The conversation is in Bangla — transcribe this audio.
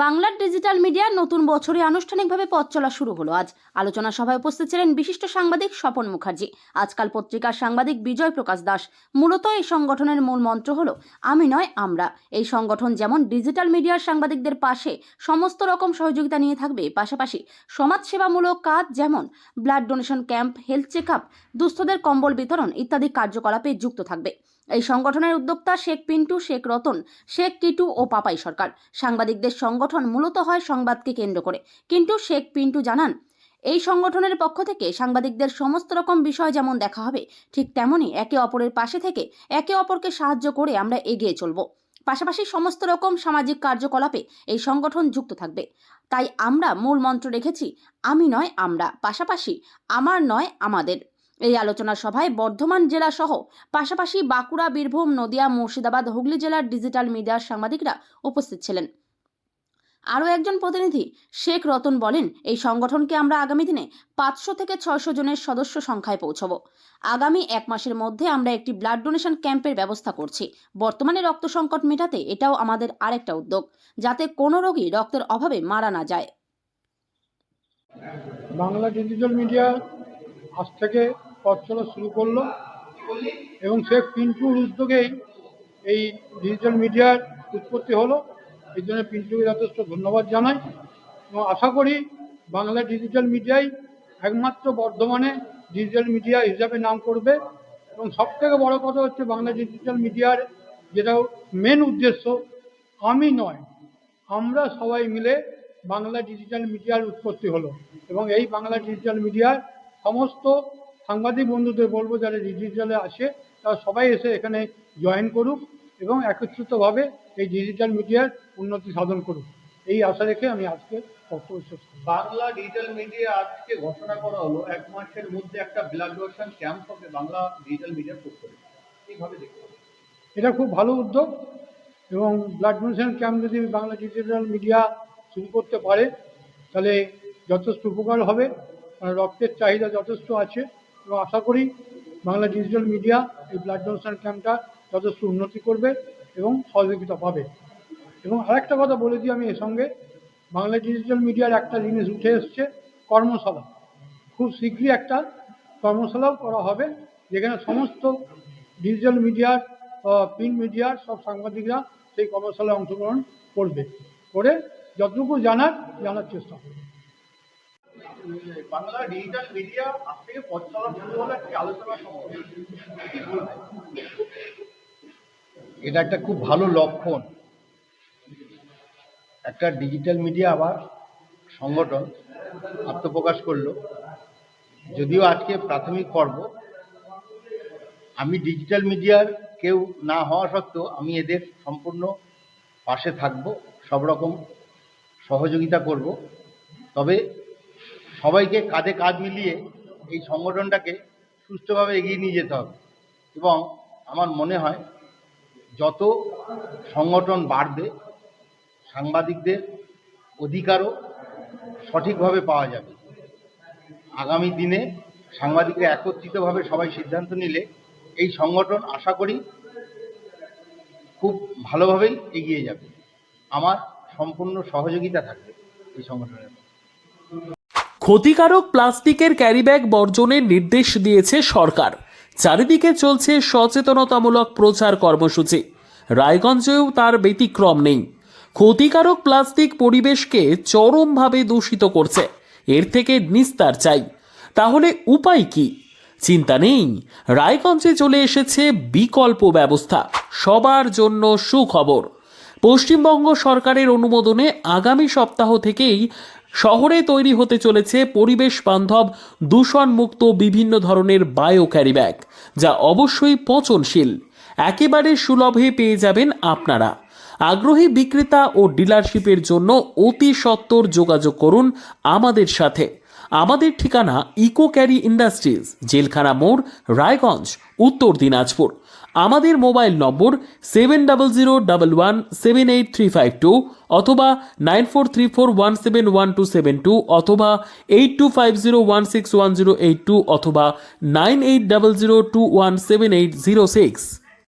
বাংলার ডিজিটাল মিডিয়ার নতুন বছরে আনুষ্ঠানিকভাবে পথ চলা শুরু হলো আজ। আলোচনা সভায় উপস্থিত ছিলেন বিশিষ্ট সাংবাদিক স্বপন মুখার্জি, আজকাল পত্রিকার সাংবাদিক বিজয় প্রকাশ দাস। মূলত এই সংগঠনের মূল মন্ত্র হলো আমি নয় আমরা। এই সংগঠন যেমন ডিজিটাল মিডিয়ার সাংবাদিকদের পাশে সমস্ত রকম সহযোগিতা নিয়ে থাকবে, পাশাপাশি সমাজসেবামূলক কাজ যেমন blood donation camp, health check up, দুস্থদের কম্বল বিতরণ ইত্যাদি কার্যকলাপে যুক্ত থাকবে। এই সংগঠনের উদ্যোক্তা শেখ পিন্টু, শেখ রতন, শেখ কিটু ও পাপাই সরকার। সাংবাদিকদের সংগঠন মূলত হয় সংবাদকে কেন্দ্র করে, কিন্তু শেখ পিন্টু জানান এই সংগঠনের পক্ষ থেকে সাংবাদিকদের সমস্ত রকম বিষয় যেমন দেখা হবে, ঠিক তেমনি একে অপরের পাশে থেকে একে অপরকে সাহায্য করে আমরা এগিয়ে চলব। পাশাপাশি সমস্ত রকম সামাজিক কার্যকলাপে এই সংগঠন যুক্ত থাকবে। তাই আমরা মূল মন্ত্র রেখেছি আমি নয় আমরা, পাশাপাশি আমার নয় আমাদের। এই আলোচনা সভায় বর্ধমান জেলা সহ পাশাপাশি বাঁকুড়া, বীরভূম, নদিয়া, মুর্শিদাবাদ, হুগলি জেলার ডিজিটাল মিডিয়ার সাংবাদিকরা উপস্থিত ছিলেন। আরও একজন প্রতিনিধি শেখ রতন বলেন, এই সংগঠনকে আমরা আগামী দিনে 500 থেকে 600 জনের সদস্য সংখ্যায় পৌঁছব। আগামী 1 মাসের মধ্যে আমরা একটি ব্লাড ডোনেশন ক্যাম্পের ব্যবস্থা করছি। বর্তমানে রক্ত সংকট মেটাতে এটাও আমাদের আরেকটা উদ্যোগ, যাতে কোনো রোগী রক্তের অভাবে মারা না যায়। বাংলা ডিজিটাল মিডিয়া আজ থেকে পথ চলা শুরু করলো এবং শেখ পিন্টুর উদ্যোগেই এই ডিজিটাল মিডিয়ার উৎপত্তি হলো। এই জন্য পিন্টুকে যথেষ্ট ধন্যবাদ জানাই এবং আশা করি বাংলা ডিজিটাল মিডিয়াই একমাত্র বর্ধমানে ডিজিটাল মিডিয়া হিসাবে নাম করবে। এবং সবথেকে বড় কথা হচ্ছে বাংলা ডিজিটাল মিডিয়ার যেটা মেন উদ্দেশ্য আমি নয় আমরা সবাই মিলে বাংলা ডিজিটাল মিডিয়ার উৎপত্তি হলো। এবং এই বাংলা ডিজিটাল মিডিয়ার সমস্ত সাংবাদিক বন্ধুদের বলবো যারা ডিজিটালে আসে তারা সবাই এসে এখানে জয়েন করুক এবং একত্রিতভাবে এই ডিজিটাল মিডিয়ার উন্নতি সাধন করুক, এই আশা রেখে আমি আজকে বক্তব্য শেষ করি। বাংলা ডিজিটাল মিডিয়া আজকে ঘোষণা করা হলো 1 মাসের মধ্যে একটা ব্লাড ডোনেশন ক্যাম্প হবে বাংলা ডিজিটাল মিডিয়ার পক্ষ থেকে। এইভাবে দেখতে হবে, এটা খুব ভালো উদ্যোগ এবং ব্লাড ডোনেশন ক্যাম্প যদি বাংলা ডিজিটাল মিডিয়া শুরু করতে পারে তাহলে যথেষ্ট উপকার হবে। রক্তের চাহিদা যথেষ্ট আছে এবং আশা করি বাংলা ডিজিটাল মিডিয়া এই ব্লাড ডোনেশন ক্যাম্পটা যথেষ্ট উন্নতি করবে এবং সহযোগিতা পাবে। এবং আরেকটা কথা বলে দিই আমি এর সঙ্গে, বাংলা ডিজিটাল মিডিয়ার একটা জিনিস উঠে এসছে কর্মশালা। খুব শীঘ্রই একটা কর্মশালাও করা হবে যেখানে সমস্ত ডিজিটাল মিডিয়ার প্রিন্ট মিডিয়ার সব সাংবাদিকরা সেই কর্মশালায় অংশগ্রহণ করে যতটুকু জানার চেষ্টা করবে। বাংলা ডিজিটাল মিডিয়া আজ থেকে পথ চলা শুরু হলো একটি আলোচনা সভা। এটা একটা খুব ভালো লক্ষণ। একটা ডিজিটাল মিডিয়া আবার সংগঠন আত্মপ্রকাশ করলো। যদিও আজকে প্রাথমিক পর্ব, আমি ডিজিটাল মিডিয়ার কেউ না হওয়া সত্ত্বেও আমি এদের সম্পূর্ণ পাশে থাকব, সব রকম সহযোগিতা করব। তবে সবাইকে কাঁধে কাঁধ মিলিয়ে এই সংগঠনটাকে সুষ্ঠুভাবে এগিয়ে নিয়ে যেতে হবে এবং আমার মনে হয় যত সংগঠন বাড়বে সাংবাদিকদের অধিকারও সঠিকভাবে পাওয়া যাবে। আগামী দিনে সাংবাদিকরা একত্রিতভাবে সবাই সিদ্ধান্ত নিলে এই সংগঠন আশা করি খুব ভালোভাবেই এগিয়ে যাবে। আমার সম্পূর্ণ সহযোগিতা থাকবে এই সংগঠনের। ক্ষতিকারক প্লাস্টিকের ক্যারিব্যাগ বর্জনের নির্দেশ দিয়েছে সরকার। চারিদিকে চলছে সচেতনতামূলক প্রচার কর্মসূচি। রায়গঞ্জেও তার ব্যতিক্রম নেই। ক্ষতিকারক প্লাস্টিক পরিবেশকে চরমভাবে দূষিত করছে। এর থেকে নিস্তার চাই। তাহলে উপায় কি? চিন্তা নেই, রায়গঞ্জে চলে এসেছে বিকল্প ব্যবস্থা। সবার জন্য সুখবর। পশ্চিমবঙ্গ সরকারের অনুমোদনে আগামী সপ্তাহ থেকেই শহরে তৈরি হতে চলেছে পরিবেশ বান্ধব দূষণমুক্ত বিভিন্ন ধরনের বায়ো ক্যারিব্যাগ, যা অবশ্যই পচনশীল। একেবারে সুলভে পেয়ে যাবেন আপনারা। আগ্রহী বিক্রেতা ও ডিলারশিপের জন্য অতি সত্বর যোগাযোগ করুন আমাদের সাথে। আমাদের ঠিকানা ইকো ক্যারি ইন্ডাস্ট্রিজ, জেলখানা মোড়, রায়গঞ্জ, উত্তর দিনাজপুর। আমাদের মোবাইল নম্বর 7001178352 অথবা 9434171272 অথবা 8250161082 অথবা 9800217806।